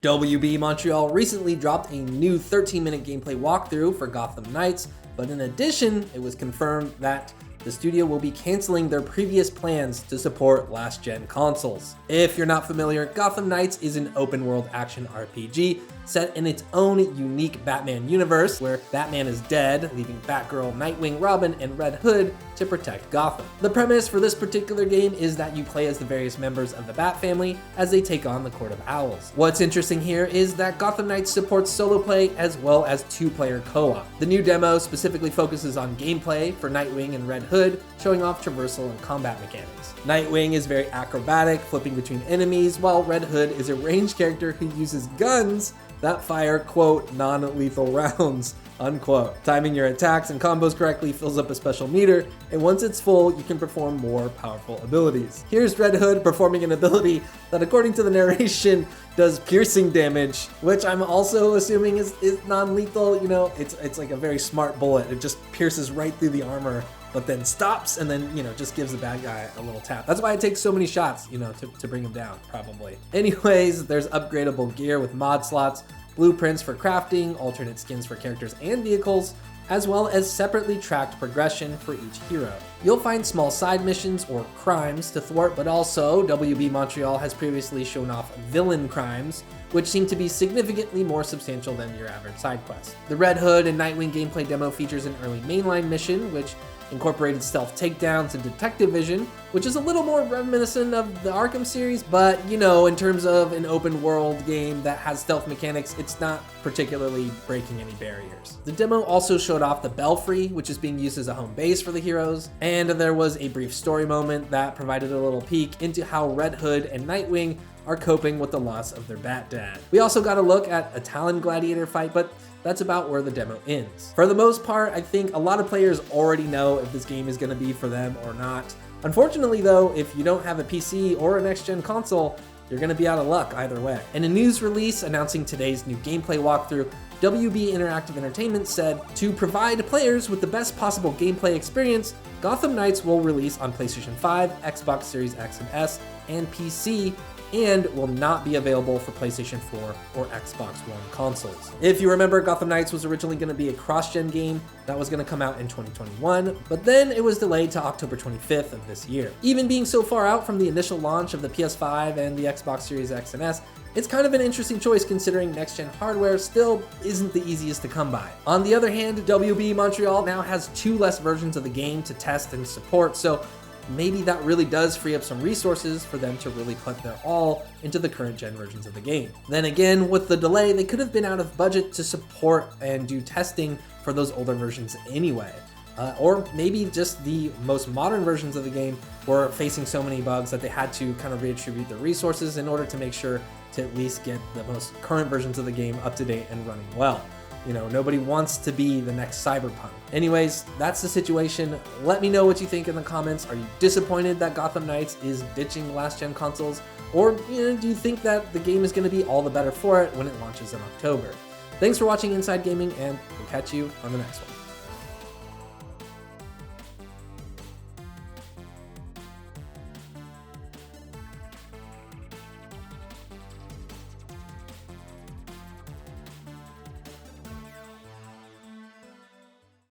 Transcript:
WB Montreal recently dropped a new 13-minute gameplay walkthrough for Gotham Knights, but in addition, it was confirmed that the studio will be canceling their previous plans to support last-gen consoles. If you're not familiar, Gotham Knights is an open-world action RPG set in its own unique Batman universe, where Batman is dead, leaving Batgirl, Nightwing, Robin, and Red Hood to protect Gotham. The premise for this particular game is that you play as the various members of the Bat family as they take on the Court of Owls. What's interesting here is that Gotham Knights supports solo play as well as two-player co-op. The new demo specifically focuses on gameplay for Nightwing and Red Hood, showing off traversal and combat mechanics. Nightwing is very acrobatic, flipping between enemies, while Red Hood is a ranged character who uses guns that fire, quote, non-lethal rounds, unquote. Timing your attacks and combos correctly fills up a special meter, and once it's full, you can perform more powerful abilities. Here's Red Hood performing an ability that, according to the narration, does piercing damage, which I'm also assuming is non-lethal. You know, it's like a very smart bullet. It just pierces right through the armor, but then stops and then, just gives the bad guy a little tap. That's why it takes so many shots, to bring him down, probably. Anyways, there's upgradable gear with mod slots, blueprints for crafting, alternate skins for characters and vehicles, as well as separately tracked progression for each hero. You'll find small side missions or crimes to thwart, but also WB Montreal has previously shown off villain crimes, which seem to be significantly more substantial than your average side quest. The Red Hood and Nightwing gameplay demo features an early mainline mission, which incorporated stealth takedowns and detective vision, which is a little more reminiscent of the Arkham series, but in terms of an open world game that has stealth mechanics, it's not particularly breaking any barriers. The demo also showed off the Belfry, which is being used as a home base for the heroes, and there was a brief story moment that provided a little peek into how Red Hood and Nightwing are coping with the loss of their Bat Dad. We also got a look at a Talon Gladiator fight, but that's about where the demo ends. For the most part, I think a lot of players already know if this game is going to be for them or not. Unfortunately though, if you don't have a PC or a next-gen console, you're going to be out of luck either way. In a news release announcing today's new gameplay walkthrough, WB Interactive Entertainment said, to provide players with the best possible gameplay experience, Gotham Knights will release on PlayStation 5, Xbox Series X and S, and PC, and will not be available for PlayStation 4 or Xbox One consoles. If you remember, Gotham Knights was originally going to be a cross-gen game that was going to come out in 2021, but then it was delayed to October 25th of this year. Even being so far out from the initial launch of the PS5 and the Xbox Series X and S, it's kind of an interesting choice considering next-gen hardware still isn't the easiest to come by. On the other hand, WB Montreal now has 2 less versions of the game to test and support, so maybe that really does free up some resources for them to really put their all into the current gen versions of the game. Then again, with the delay, they could have been out of budget to support and do testing for those older versions anyway. Or maybe just the most modern versions of the game were facing so many bugs that they had to kind of reattribute the resources in order to make sure to at least get the most current versions of the game up to date and running well. Nobody wants to be the next Cyberpunk. Anyways, that's the situation. Let me know what you think in the comments. Are you disappointed that Gotham Knights is ditching last-gen consoles? Or, do you think that the game is going to be all the better for it when it launches in October? Thanks for watching Inside Gaming, and we'll catch you on the next one.